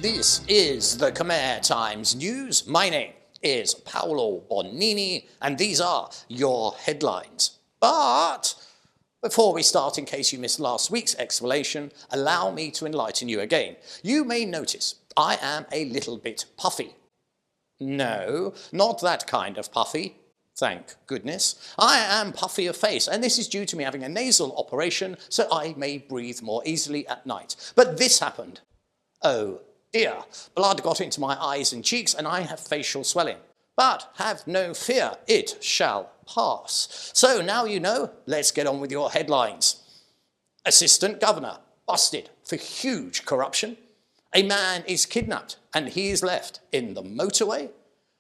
This is the Khmer Times News. My name is Paolo Bonini, and these are your headlines. But before we start, in case you missed last week's explanation, allow me to enlighten you again. You may notice I am a little bit puffy. No, not that kind of puffy. Thank goodness. I am puffy of face, and this is due to me having a nasal operation so I may breathe more easily at night. But this happened. Oh dear, blood got into my eyes and cheeks and I have facial swelling. But have no fear, it shall pass. So now you know, let's get on with your headlines. Assistant Governor busted for huge corruption. A man is kidnapped and he is left in the motorway.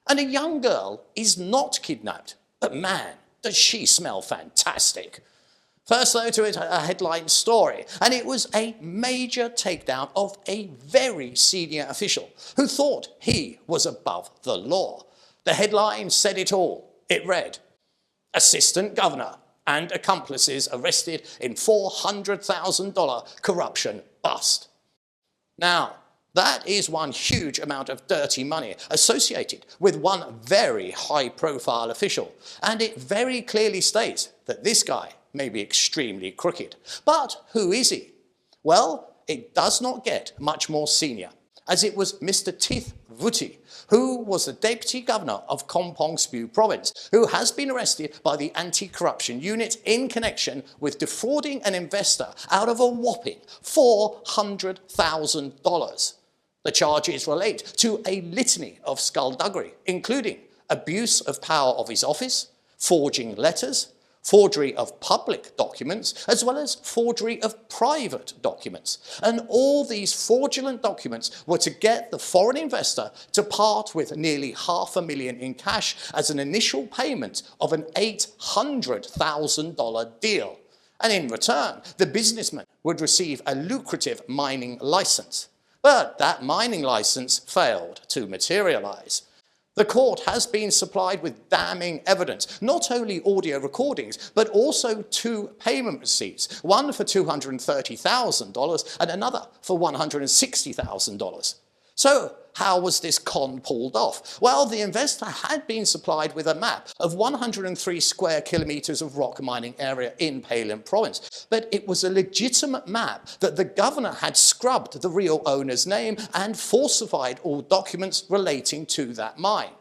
And a young girl is not kidnapped. But man, does she smell fantastic. First, though, to a headline story, and it was a major takedown of a very senior official who thought he was above the law. The headline said it all. It read, Assistant Governor and accomplices arrested in $400,000 corruption bust. Now, that is one huge amount of dirty money associated with one very high-profile official, and it very clearly states that this guy may be extremely crooked. But who is he? Well, it does not get much more senior, as it was Mr. Tith Vuti, who was the Deputy Governor of Kompong Spu Province, who has been arrested by the Anti-Corruption Unit in connection with defrauding an investor out of a whopping $400,000. The charges relate to a litany of skullduggery, including abuse of power of his office, forging letters, forgery of public documents, as well as forgery of private documents. And all these fraudulent documents were to get the foreign investor to part with nearly $500,000 in cash as an initial payment of an $800,000 deal. And in return, the businessman would receive a lucrative mining license. But that mining license failed to materialize. The court has been supplied with damning evidence, not only audio recordings, but also 2 payment receipts, one for $230,000 and another for $160,000. So how was this con pulled off? Well, the investor had been supplied with a map of 103 square kilometers of rock mining area in Palim province, but it was a legitimate map that the governor had scrubbed the real owner's name and falsified all documents relating to that mine.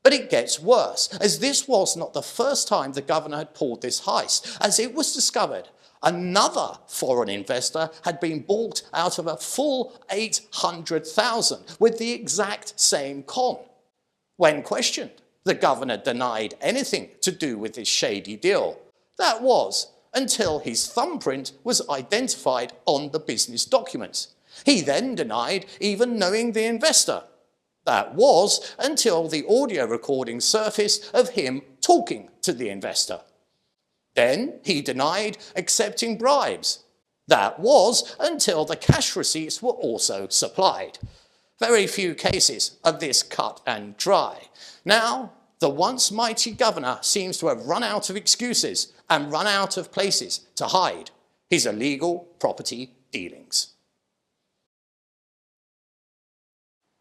But it gets worse, as this was not the first time the governor had pulled this heist, as it was discovered another foreign investor had been bought out of a full $800,000 with the exact same con. When questioned, the governor denied anything to do with this shady deal. That was until his thumbprint was identified on the business documents. He then denied even knowing the investor. That was until the audio recording surfaced of him talking to the investor. Then he denied accepting bribes. That was until the cash receipts were also supplied. Very few cases are this cut and dry. Now, the once mighty governor seems to have run out of excuses and run out of places to hide his illegal property dealings.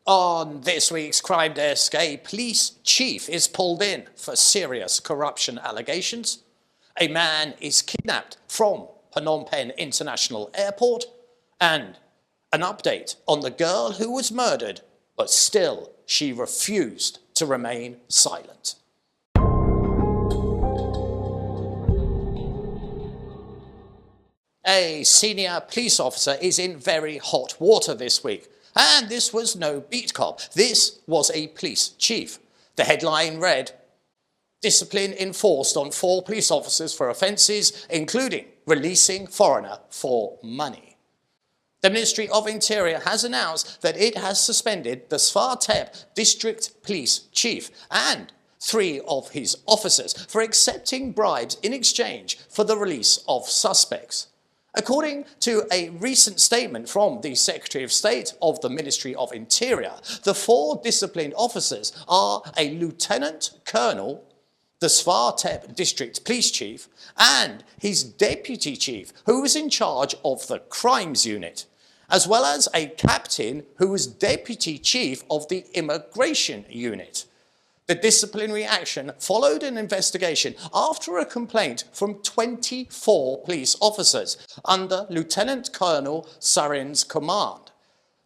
On this week's Crime Desk, a police chief is pulled in for serious corruption allegations. A man is kidnapped from Phnom Penh International Airport, and an update on the girl who was murdered, but still she refused to remain silent. A senior police officer is in very hot water this week, and this was no beat cop. This was a police chief. The headline read, Discipline enforced on 4 police officers for offences, including releasing foreigner for money. The Ministry of Interior has announced that it has suspended the Sfar Tep District Police Chief and 3 of his officers for accepting bribes in exchange for the release of suspects. According to a recent statement from the Secretary of State of the Ministry of Interior, the 4 disciplined officers are a Lieutenant Colonel, the Sfar Tep District Police Chief, and his Deputy Chief, who was in charge of the Crimes Unit. as well as a captain who was deputy chief of the immigration unit. The disciplinary action followed an investigation after a complaint from 24 police officers under Lieutenant Colonel Sarin's command.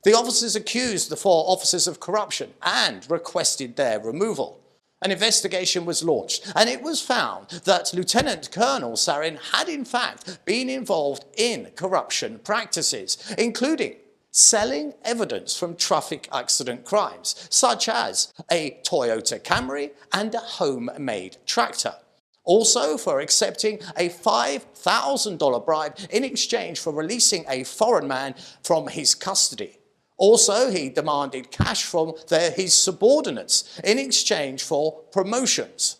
The officers accused the 4 officers of corruption and requested their removal. An investigation was launched, and it was found that Lieutenant Colonel Sarin had in fact been involved in corruption practices, including selling evidence from traffic accident crimes, such as a Toyota Camry and a homemade tractor. Also for accepting a $5,000 bribe in exchange for releasing a foreign man from his custody. Also, he demanded cash from his subordinates in exchange for promotions.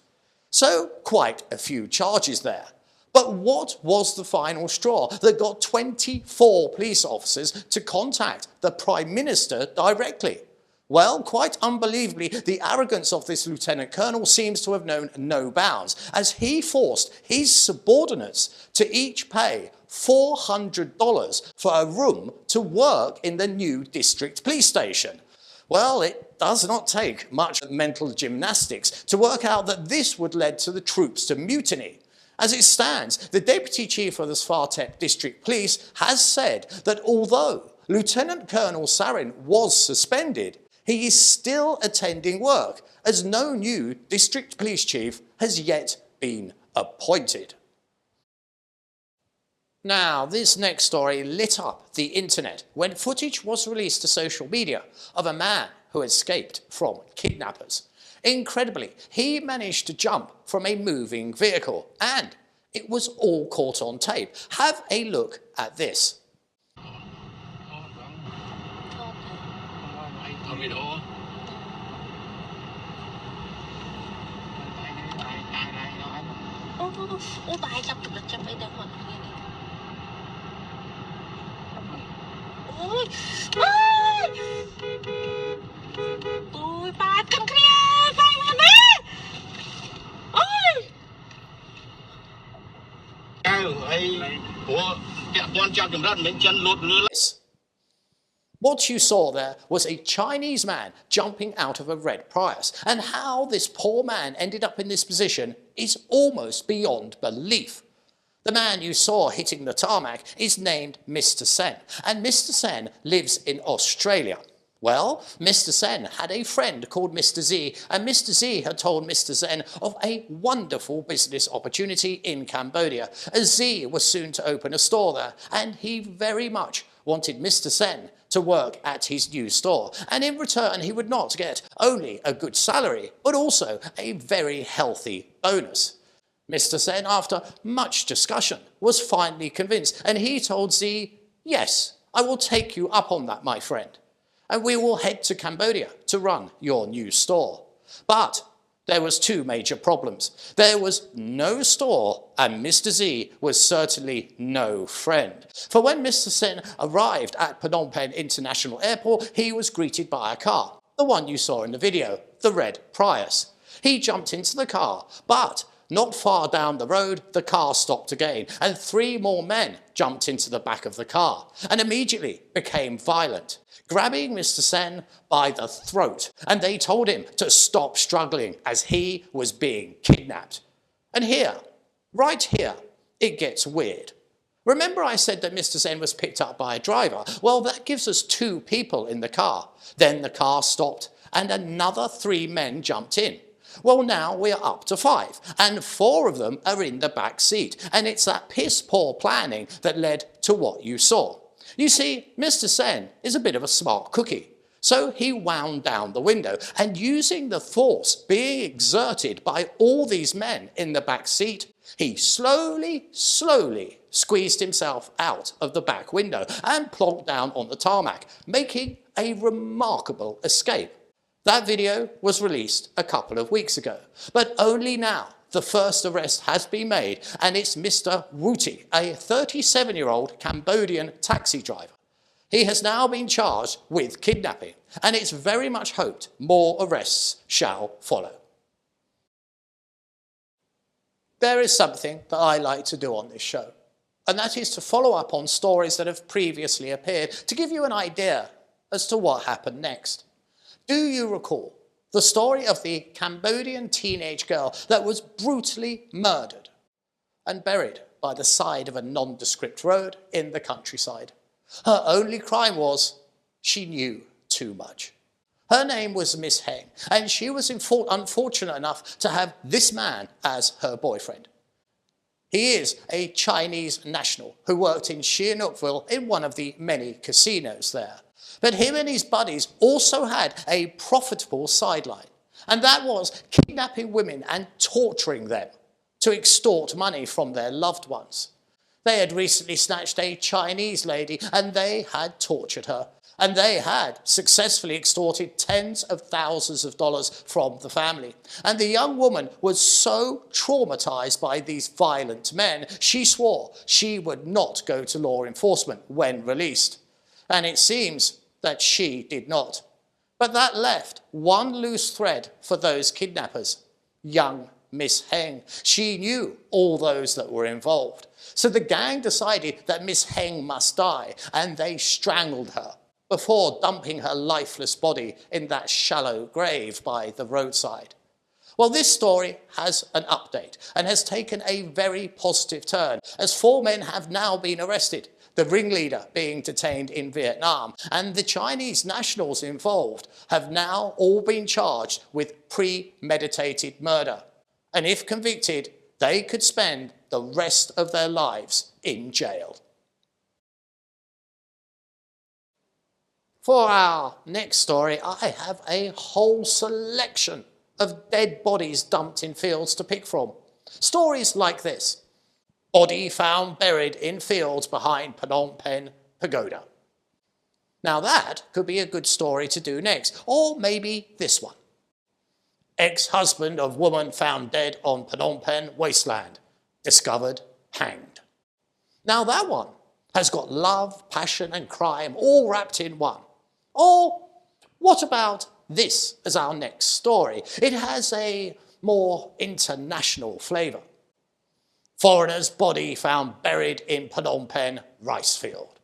So, quite a few charges there. But what was the final straw that got 24 police officers to contact the Prime Minister directly? Well, quite unbelievably, the arrogance of this Lieutenant Colonel seems to have known no bounds, as he forced his subordinates to each pay $400 for a room to work in the new district police station. Well, it does not take much mental gymnastics to work out that this would lead to the troops to mutiny. As it stands, the Deputy Chief of the Svartek District Police has said that although Lieutenant Colonel Sarin was suspended, he is still attending work, as no new District Police Chief has yet been appointed. Now, this next story lit up the internet when footage was released to social media of a man who escaped from kidnappers. Incredibly, he managed to jump from a moving vehicle, and it was all caught on tape. Have a look at this. What you saw there was a Chinese man jumping out of a red Prius, and how this poor man ended up in this position is almost beyond belief. The man you saw hitting the tarmac is named Mr. Sen, and Mr. Sen lives in Australia. Well, Mr. Sen had a friend called Mr. Z, and Mr. Z had told Mr. Sen of a wonderful business opportunity in Cambodia, as Z was soon to open a store there, and he very much wanted Mr. Sen to work at his new store, and in return he would not get only a good salary, but also a very healthy bonus. Mr. Sen, after much discussion, was finally convinced, and he told Z, "Yes, I will take you up on that, my friend, and we will head to Cambodia to run your new store." But there was 2 major problems. There was no store, and Mr. Z was certainly no friend. For when Mr. Sen arrived at Phnom Penh International Airport, he was greeted by a car, the one you saw in the video, the red Prius. He jumped into the car, but not far down the road, the car stopped again, and 3 more men jumped into the back of the car and immediately became violent, grabbing Mr. Sen by the throat, and they told him to stop struggling as he was being kidnapped. And here, right here, it gets weird. Remember I said that Mr. Sen was picked up by a driver? Well, that gives us 2 people in the car. Then the car stopped and another 3 men jumped in. Well, now we're up to 5, and 4 of them are in the back seat, and it's that piss-poor planning that led to what you saw. You see, Mr. Sen is a bit of a smart cookie, so he wound down the window, and using the force being exerted by all these men in the back seat, he slowly squeezed himself out of the back window and plonked down on the tarmac, making a remarkable escape. That video was released a couple of weeks ago, but only now the first arrest has been made, and it's Mr. Wooty, a 37-year-old Cambodian taxi driver. He has now been charged with kidnapping, and it's very much hoped more arrests shall follow. There is something that I like to do on this show. and that is to follow up on stories that have previously appeared to give you an idea as to what happened next. Do you recall the story of the Cambodian teenage girl that was brutally murdered and buried by the side of a nondescript road in the countryside? Her only crime was she knew too much. Her name was Miss Heng, and she was unfortunate enough to have this man as her boyfriend. He is a Chinese national who worked in Sihanoukville in one of the many casinos there. But him and his buddies also had a profitable sideline, and that was kidnapping women and torturing them to extort money from their loved ones. They had recently snatched a Chinese lady, and they had tortured her. And they had successfully extorted tens of thousands of dollars from the family. And the young woman was so traumatized by these violent men, she swore she would not go to law enforcement when released. And it seems that she did not. But that left one loose thread for those kidnappers: young Miss Heng. She knew all those that were involved. So the gang decided that Miss Heng must die, and they strangled her before dumping her lifeless body in that shallow grave by the roadside. Well, this story has an update and has taken a very positive turn, as 4 men have now been arrested, the ringleader being detained in Vietnam, and the Chinese nationals involved have now all been charged with premeditated murder. And if convicted, they could spend the rest of their lives in jail. For our next story, I have a whole selection of dead bodies dumped in fields to pick from. Stories like this: body found buried in fields behind Phnom Penh Pagoda. Now that could be a good story to do next, or maybe this one: ex-husband of woman found dead on Phnom Penh wasteland, discovered hanged. Now that one has got love, passion and crime all wrapped in one. Or what about this as our next story? It has a more international flavour. Foreigner's body found buried in Phnom Penh rice field.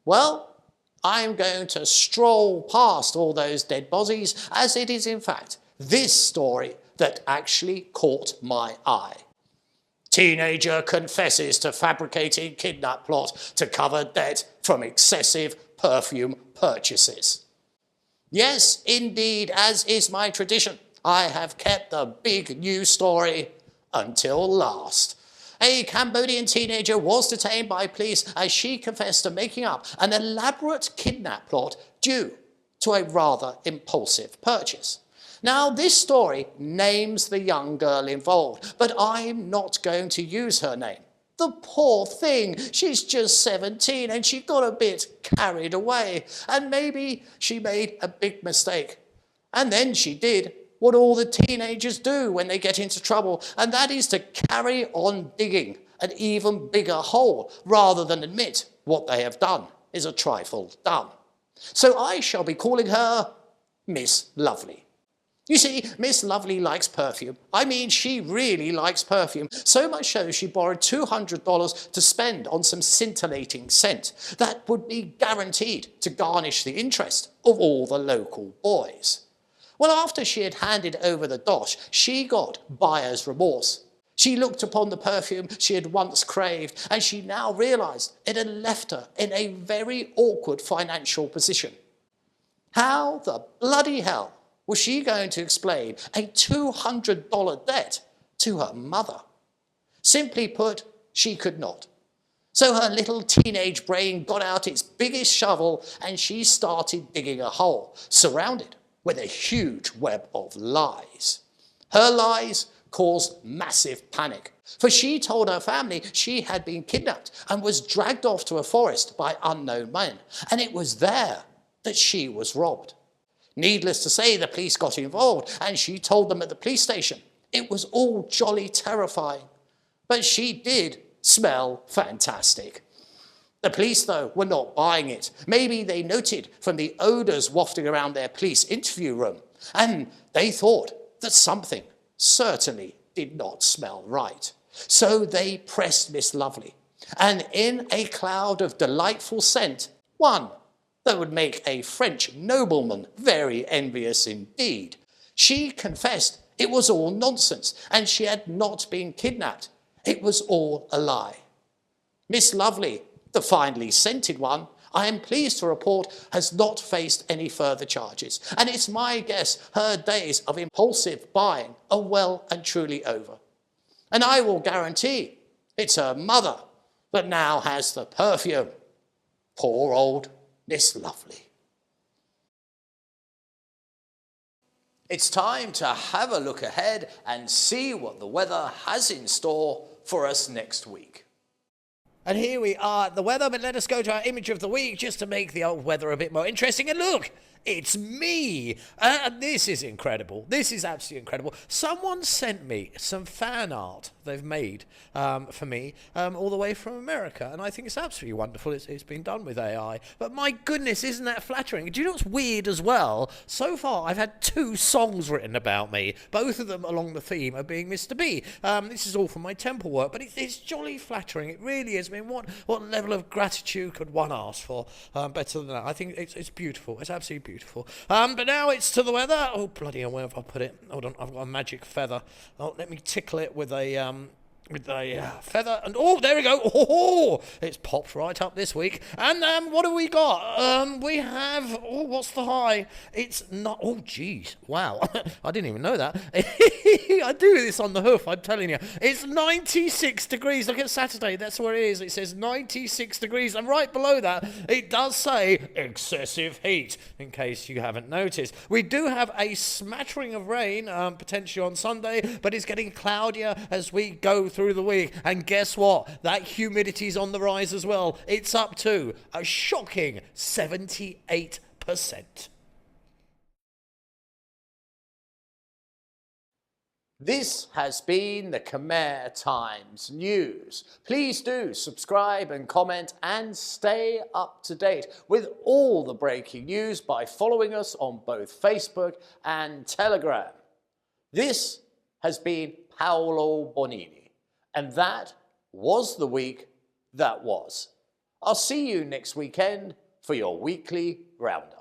Well, I'm going to stroll past all those dead bodies, as it is in fact this story that actually caught my eye. Teenager confesses to fabricating kidnap plot to cover debt from excessive perfume purchases. Yes, indeed, as is my tradition, I have kept the big news story until last. A Cambodian teenager was detained by police as she confessed to making up an elaborate kidnap plot due to a rather impulsive purchase. Now, this story names the young girl involved, but I'm not going to use her name. The poor thing, she's just 17 and she got a bit carried away, and maybe she made a big mistake. And then she did what all the teenagers do when they get into trouble, and that is to carry on digging an even bigger hole rather than admit what they have done is a trifle dumb. So I shall be calling her Miss Lovely. You see, Miss Lovely likes perfume. I mean, she really likes perfume, so much so she borrowed $200 to spend on some scintillating scent that would be guaranteed to garnish the interest of all the local boys. Well, after she had handed over the dosh, she got buyer's remorse. She looked upon the perfume she had once craved, and she now realised it had left her in a very awkward financial position. How the bloody hell was she going to explain a $200 debt to her mother? Simply put, she could not. So her little teenage brain got out its biggest shovel and she started digging a hole, surrounded with a huge web of lies. Her lies caused massive panic, for she told her family she had been kidnapped and was dragged off to a forest by unknown men, and it was there that she was robbed. Needless to say, the police got involved, and she told them at the police station it was all jolly terrifying. But she did smell fantastic. The police, though, were not buying it. Maybe they noted from the odours wafting around their police interview room, and they thought that something certainly did not smell right. So they pressed Miss Lovely. and in a cloud of delightful scent, one that would make a French nobleman very envious indeed. She confessed it was all nonsense, and she had not been kidnapped. It was all a lie. Miss Lovely, the finely scented one, I am pleased to report, has not faced any further charges, and it's my guess her days of impulsive buying are well and truly over. And I will guarantee it's her mother that now has the perfume. Poor old Miss Lovely. It's time to have a look ahead and see what the weather has in store for us next week. And here we are at the weather, but let us go to our image of the week just to make the old weather a bit more interesting. And look, it's me. And this is incredible. This is absolutely incredible. Someone sent me some fan art they've made for me all the way from America. And I think it's absolutely wonderful. It's been done with AI. But my goodness, isn't that flattering? Do you know what's weird as well? So far, I've had 2 songs written about me, both of them along the theme of being Mr. B. This is all from my temple work, but it's jolly flattering. It really is. I mean, what level of gratitude could one ask for better than that? I think it's beautiful. It's absolutely beautiful. But now it's to the weather. Oh, bloody hell, where have I put it? Hold on, I've got a magic feather. Oh, let me tickle it with a feather, and oh, there we go. Oh, it's popped right up this week. And what have we got? We have, oh, what's the high? It's not, oh, geez, wow. I didn't even know that. I do this on the hoof, I'm telling you. It's 96 degrees. Look at Saturday, that's where it is. It says 96 degrees, and right below that, it does say excessive heat, in case you haven't noticed. We do have a smattering of rain, potentially on Sunday, but it's getting cloudier as we go through the week. And guess what? That humidity's on the rise as well. It's up to a shocking 78%. This has been the Khmer Times News. Please do subscribe and comment and stay up to date with all the breaking news by following us on both Facebook and Telegram. This has been Paolo Bonini, and that was the week that was. I'll see you next weekend for your weekly roundup.